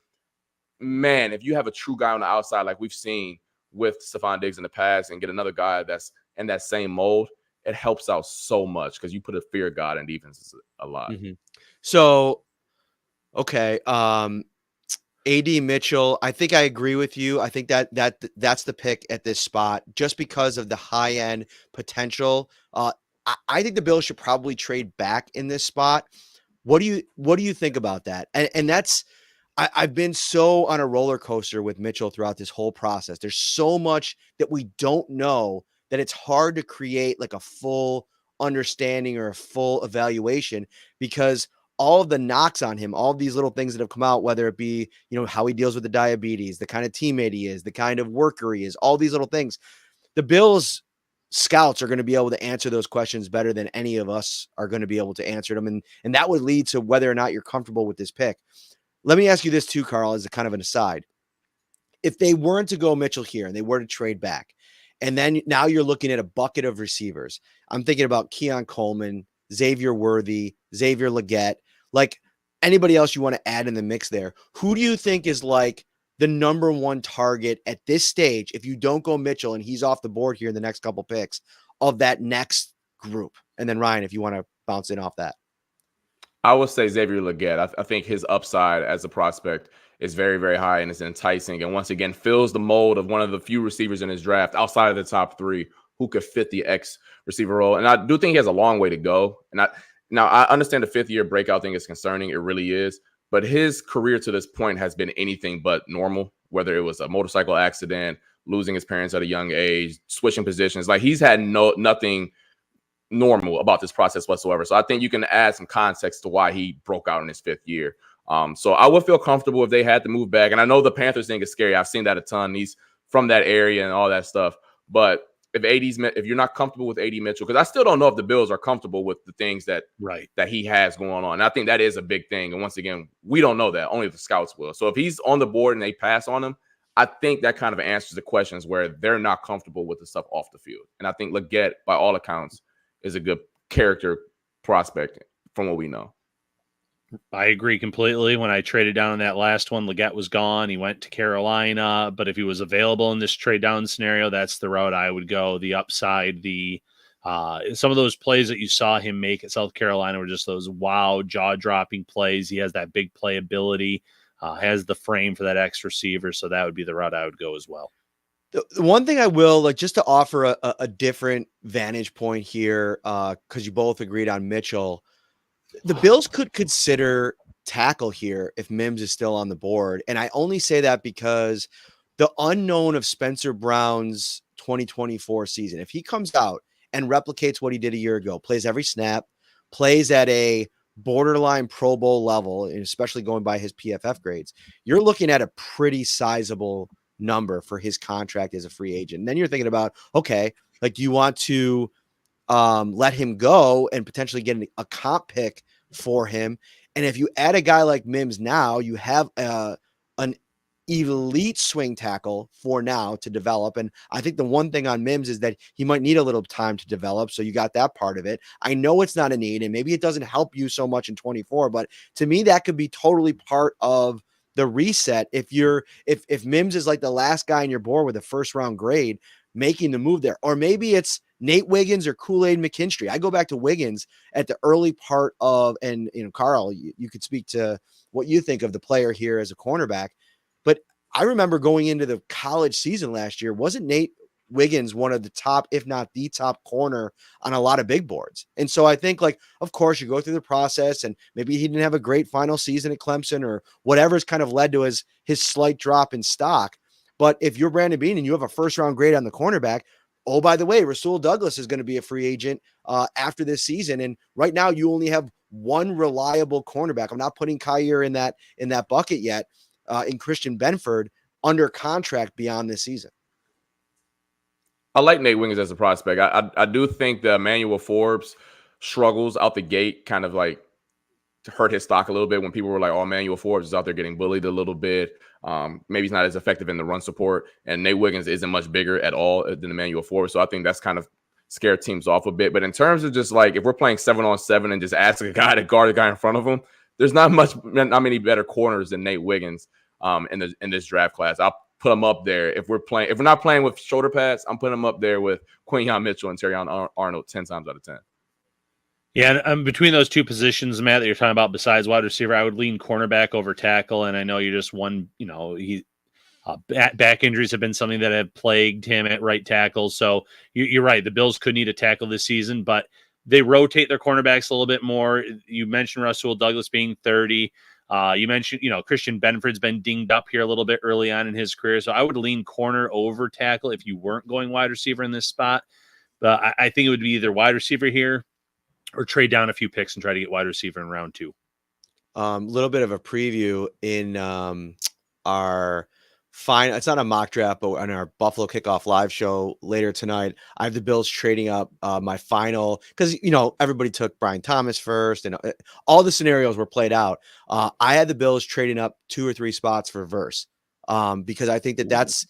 man, if you have a true guy on the outside, like we've seen with Stephon Diggs in the past, and get another guy that's in that same mold, it helps out so much because you put a fear of God in defenses a lot. Mm-hmm. So, okay. AD Mitchell, I think I agree with you. I think that's the pick at this spot just because of the high end potential. I think the Bills should probably trade back in this spot. What do you think about that? And that's, I've been so on a roller coaster with Mitchell throughout this whole process. There's so much that we don't know that it's hard to create like a full understanding or a full evaluation because all of the knocks on him, all of these little things that have come out, whether it be, how he deals with the diabetes, the kind of teammate he is, the kind of worker he is, all these little things. The Bills scouts are going to be able to answer those questions better than any of us are going to be able to answer them. And that would lead to whether or not you're comfortable with this pick. Let me ask you this too, Carl, as a kind of an aside. If they weren't to go Mitchell here and they were to trade back, and then now you're looking at a bucket of receivers. I'm thinking about Keon Coleman, Xavier Worthy, Xavier Legette, like anybody else you want to add in the mix there. Who do you think is like the number one target at this stage, if you don't go Mitchell and he's off the board here in the next couple picks, of that next group? And then Ryan, if you want to bounce in off that. I would say Xavier Legette. I think his upside as a prospect is very, very high and it's enticing. And once again, fills the mold of one of the few receivers in his draft outside of the top three who could fit the X receiver role. And I do think he has a long way to go. And I understand the 5th year breakout thing is concerning. It really is. But his career to this point has been anything but normal, whether it was a motorcycle accident, losing his parents at a young age, switching positions. Like he's had nothing normal about this process whatsoever. So I think you can add some context to why he broke out in his 5th year. So I would feel comfortable if they had to move back. And I know the Panthers thing is scary. I've seen that a ton. He's from that area and all that stuff. But if you're not comfortable with AD Mitchell, because I still don't know if the Bills are comfortable with the things that he has going on. And I think that is a big thing. And once again, we don't know that. Only the scouts will. So if he's on the board and they pass on him, I think that kind of answers the questions where they're not comfortable with the stuff off the field. And I think Legette, by all accounts, is a good character prospect from what we know. I agree completely. When I traded down on that last one, Legette was gone. He went to Carolina, but if he was available in this trade down scenario, that's the route I would go. The upside, some of those plays that you saw him make at South Carolina were just those wow, jaw-dropping plays. He has that big playability, has the frame for that X receiver, so that would be the route I would go as well. The one thing I will like just to offer a different vantage point here, because you both agreed on Mitchell. The Bills could consider tackle here if Mims is still on the board. And I only say that because the unknown of Spencer Brown's 2024 season, if he comes out and replicates what he did a year ago, plays every snap, plays at a borderline Pro Bowl level, and especially going by his PFF grades, you're looking at a pretty sizable number for his contract as a free agent. And then you're thinking about, okay, like, do you want to let him go and potentially get a comp pick for him? And if you add a guy like Mims now, you have an elite swing tackle for now to develop. And I think the one thing on Mims is that he might need a little time to develop. So you got that part of it. I know it's not a need, and maybe it doesn't help you so much in 24, but to me, that could be totally part of the reset. If Mims is like the last guy on your board with a 1st round grade, making the move there, or maybe it's Nate Wiggins or Kool-Aid McKinstry. I go back to Wiggins at the early part of, and Carl, you could speak to what you think of the player here as a cornerback. But I remember going into the college season last year, wasn't Nate Wiggins one of the top, if not the top corner on a lot of big boards? And so I think, like, of course, you go through the process, and maybe he didn't have a great final season at Clemson or whatever's kind of led to his slight drop in stock. But if you're Brandon Beane and you have a 1st round grade on the cornerback, oh, by the way, Rasul Douglas is going to be a free agent after this season. And right now you only have one reliable cornerback. I'm not putting Kyer in that bucket yet, in Christian Benford, under contract beyond this season. I like Nate Wiggins as a prospect. I do think that Emmanuel Forbes struggles out the gate, kind of like hurt his stock a little bit when people were like, oh, Emmanuel Forbes is out there getting bullied a little bit. Maybe he's not as effective in the run support, and Nate Wiggins isn't much bigger at all than Emmanuel Forbes. So I think that's kind of scared teams off a bit. But in terms of just like, if we're playing 7-on-7 and just ask a guy to guard a guy in front of him, there's not many better corners than Nate Wiggins in this draft class. I'll put him up there. If we're not playing with shoulder pads, I'm putting him up there with Quinyon Mitchell and Terrion Arnold 10 times out of 10. Yeah, and between those two positions, Matt, that you're talking about besides wide receiver, I would lean cornerback over tackle. And I know you just won, back injuries have been something that have plagued him at right tackle. So you're right. The Bills could need a tackle this season, but they rotate their cornerbacks a little bit more. You mentioned Rasul Douglas being 30. You mentioned, Christian Benford's been dinged up here a little bit early on in his career. So I would lean corner over tackle if you weren't going wide receiver in this spot. But I think it would be either wide receiver here or trade down a few picks and try to get wide receiver in round 2. Little bit of a preview in our fine. It's not a mock draft, but on our Buffalo Kickoff live show later tonight, I have the Bills trading up my final because everybody took Brian Thomas first, and all the scenarios were played out. I had the Bills trading up 2 or 3 spots for Verse because I think that's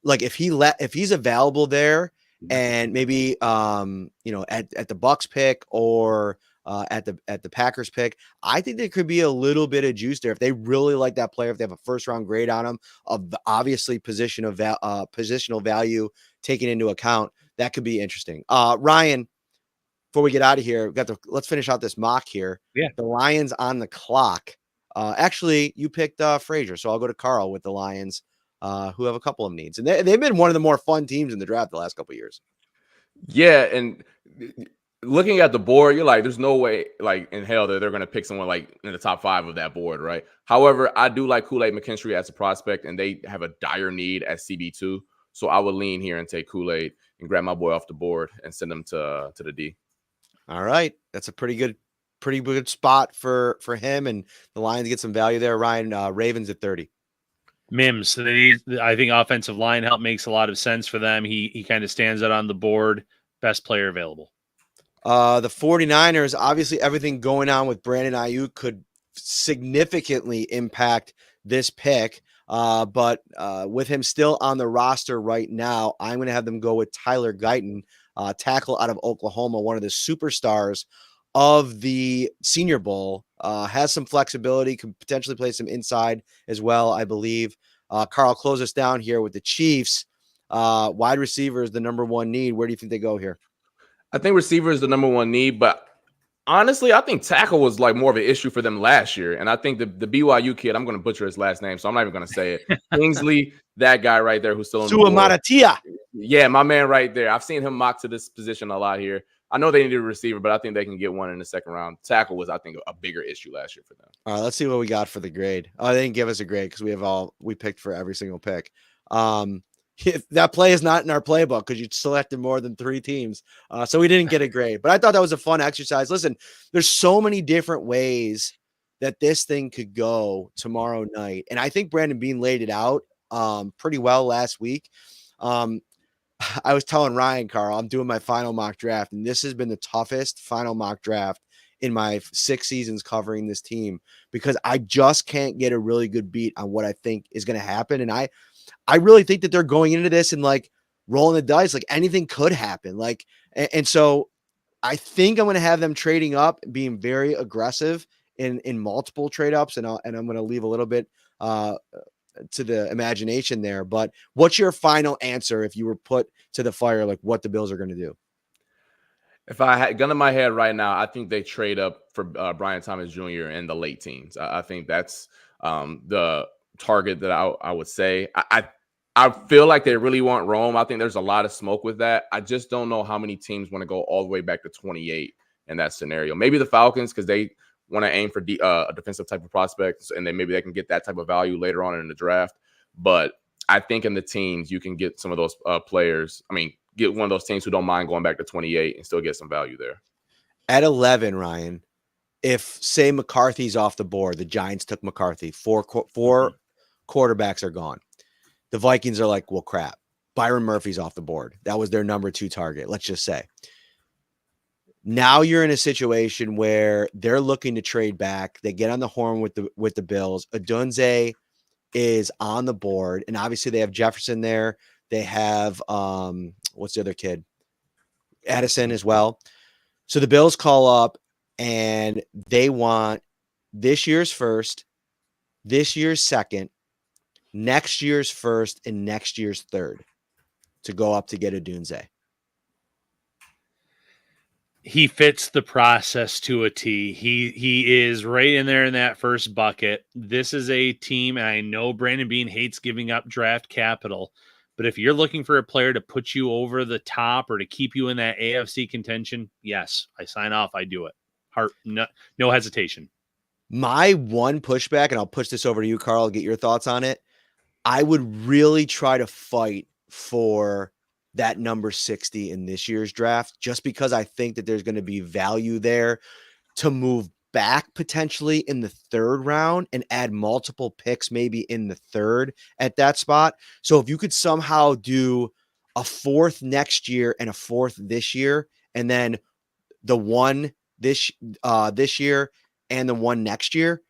like if he's available there, and maybe at the Bucks pick or at the Packers pick, I think there could be a little bit of juice there if they really like that player. If they have a first round grade on him, of obviously positional value taken into account, that could be interesting. Ryan, before we get out of here, let's finish out this mock here. Yeah. The Lions on the clock. Actually, you picked Frazier, so I'll go to Carl with the Lions, who have a couple of needs, and they've been one of the more fun teams in the draft the last couple of years. Yeah, and looking at the board, you're like, there's no way, like in hell, that they're going to pick someone like in the top 5 of that board, right? However, I do like Kool-Aid McKinstry as a prospect, and they have a dire need at CB2. So I would lean here and take Kool-Aid and grab my boy off the board and send him to the D. All right, that's a pretty good spot for him, and the Lions get some value there. Ryan, Ravens at 30. Mims, I think offensive line help makes a lot of sense for them. He kind of stands out on the board. Best player available. The 49ers, obviously everything going on with Brandon Ayuk could significantly impact this pick. But with him still on the roster right now, I'm going to have them go with Tyler Guyton, tackle out of Oklahoma, one of the superstars of the Senior Bowl. Has some flexibility, can potentially play some inside as well, I believe. Carl, close us down here with the Chiefs. Wide receiver is the number 1 need. Where do you think they go here? I think receiver is the number 1 need, but honestly, I think tackle was like more of an issue for them last year. And I think the BYU kid, I'm going to butcher his last name, so I'm not even going to say it. Kingsley, that guy right there who's still in the board. Matatia. Yeah, my man right there. I've seen him mock to this position a lot here. I know they needed a receiver, but I think they can get one in the second round. Tackle was, I think, a bigger issue last year for them. All right, let's see what we got for the grade. Oh, they didn't give us a grade because we picked for every single pick. That play is not in our playbook because you selected more than 3 teams. So we didn't get a grade, but I thought that was a fun exercise. Listen, there's so many different ways that this thing could go tomorrow night. And I think Brandon Beane laid it out pretty well last week. I was telling Ryan, Carl, I'm doing my final mock draft, and this has been the toughest final mock draft in my 6 seasons covering this team because I just can't get a really good beat on what I think is going to happen. And I really think that they're going into this and like rolling the dice, like anything could happen. Like, and so I think I'm going to have them trading up, being very aggressive in multiple trade ups. And I'm going to leave a little bit to the imagination there. But what's your final answer if you were put to the fire, like what the Bills are going to do? If I had gun in my head right now, I think they trade up for Brian Thomas Jr. in the late teens. I think that's the target that I would say. I feel like they really want Rome. I think there's a lot of smoke with that. I just don't know how many teams want to go all the way back to 28 in that scenario. Maybe the Falcons, because they want to aim for a defensive type of prospects, and then maybe they can get that type of value later on in the draft. But I think in the teens, you can get some of those players. I mean, get one of those teams who don't mind going back to 28 and still get some value there. At 11, Ryan, if say McCarthy's off the board, the Giants took McCarthy, four quarterbacks are gone. The Vikings are like, well, crap. Byron Murphy's off the board. That was their number 2 target, let's just say. Now you're in a situation where they're looking to trade back. They get on the horn with the Bills. Odunze is on the board, and obviously they have Jefferson there. They have what's the other kid? Addison as well. So the Bills call up and they want this year's first, this year's second, next year's first, and next year's third to go up to get Odunze. He fits the process to a T. He is right in there in that first bucket. This is a team, and I know Brandon Beane hates giving up draft capital, but if you're looking for a player to put you over the top or to keep you in that AFC contention, yes, I sign off. I do it. No hesitation. My one pushback, and I'll push this over to you, Carl, get your thoughts on it. I would really try to fight for that number 60 in this year's draft, just because I think that there's going to be value there to move back potentially in the third round and add multiple picks maybe in the third at that spot. So if you could somehow do a fourth next year and a fourth this year, and then the one this year and the one next year,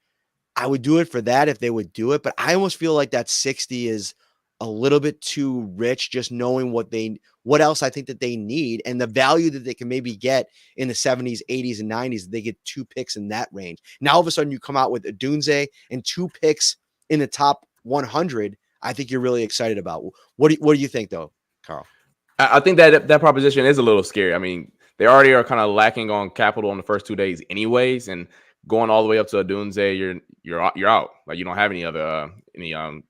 I would do it for that if they would do it. But I almost feel like that 60 is a little bit too rich, just knowing what else I think that they need and the value that they can maybe get in the 70s, 80s, and 90s. They get 2 picks in that range. Now, all of a sudden, you come out with a Dunze and 2 picks in the top 100. I think you're really excited about. What do you think, though, Carl? I think that proposition is a little scary. I mean, they already are kind of lacking on capital on the first 2 days, anyways, and going all the way up to a Dunze, you're out. Like, you don't have any other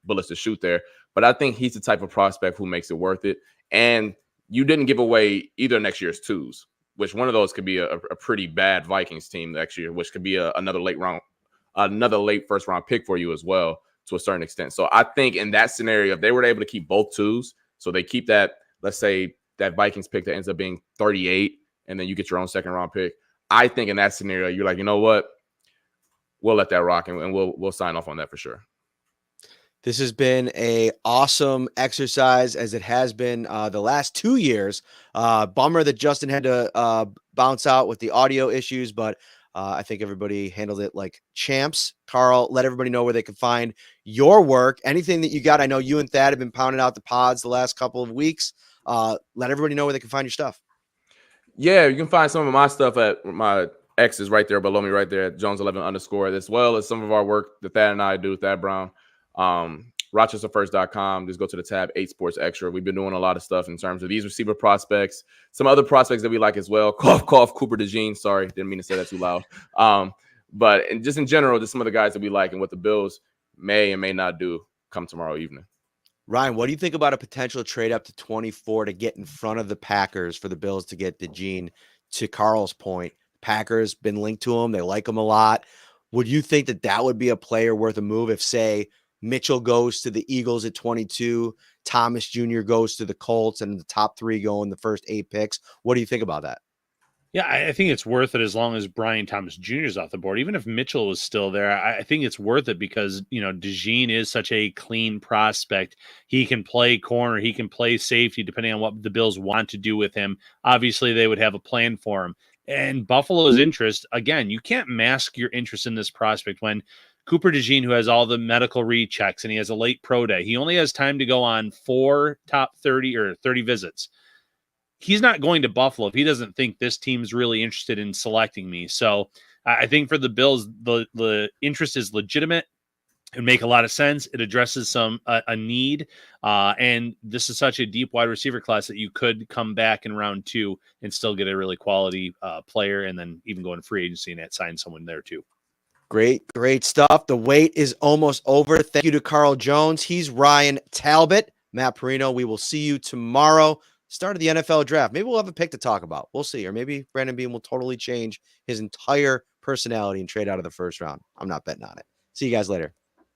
bullets to shoot there. But I think he's the type of prospect who makes it worth it. And you didn't give away either next year's 2s, which one of those could be a pretty bad Vikings team next year, which could be another late first round pick for you as well to a certain extent. So I think in that scenario, if they were able to keep both 2s, so they keep that, let's say that Vikings pick that ends up being 38, and then you get your own second round pick. I think in that scenario, you're like, you know what? We'll let that rock, and we'll sign off on that for sure. This has been a awesome exercise, as it has been the last 2 years. Bummer that Justin had to bounce out with the audio issues, but I think everybody handled it like champs. Carl, let everybody know where they can find your work. Anything that you got. I know you and Thad have been pounding out the pods the last couple of weeks. Let everybody know where they can find your stuff. Yeah, you can find some of my stuff at my X is right there below me, right there at Jones11_, as well as some of our work that Thad and I do, Thad Brown. RochesterFirst.com. Just go to the tab 8 Sports Extra. We've been doing a lot of stuff in terms of these receiver prospects, some other prospects that we like as well. Cough, cough, Cooper DeJean. Sorry, didn't mean to say that too loud. But just in general, just some of the guys that we like and what the Bills may and may not do come tomorrow evening. Ryan, what do you think about a potential trade up to 24 to get in front of the Packers for the Bills to get DeJean? To Carl's point, Packers been linked to him. They like him a lot. Would you think that would be a player worth a move if, say, Mitchell goes to the Eagles at 22, Thomas Jr. goes to the Colts, and the top 3 go in the first 8 picks? What do you think about that? Yeah, I think it's worth it as long as Brian Thomas Jr. is off the board. Even if Mitchell was still there, I think it's worth it because, DeJean is such a clean prospect. He can play corner. He can play safety, depending on what the Bills want to do with him. Obviously, they would have a plan for him. And Buffalo's interest, again, you can't mask your interest in this prospect when Cooper DeJean, who has all the medical rechecks and he has a late pro day, he only has time to go on 4 top 30 or 30 visits. He's not going to Buffalo if he doesn't think this team's really interested in selecting me. So I think for the Bills, the interest is legitimate. It would make a lot of sense. It addresses a need. And this is such a deep wide receiver class that you could come back in round 2 and still get a really quality player and then even go in free agency and sign someone there too. Great stuff. The wait is almost over. Thank you to Carl Jones. He's Ryan Talbot. Matt Parrino, we will see you tomorrow. Start of the NFL draft. Maybe we'll have a pick to talk about. We'll see. Or maybe Brandon Beam will totally change his entire personality and trade out of the first round. I'm not betting on it. See you guys later.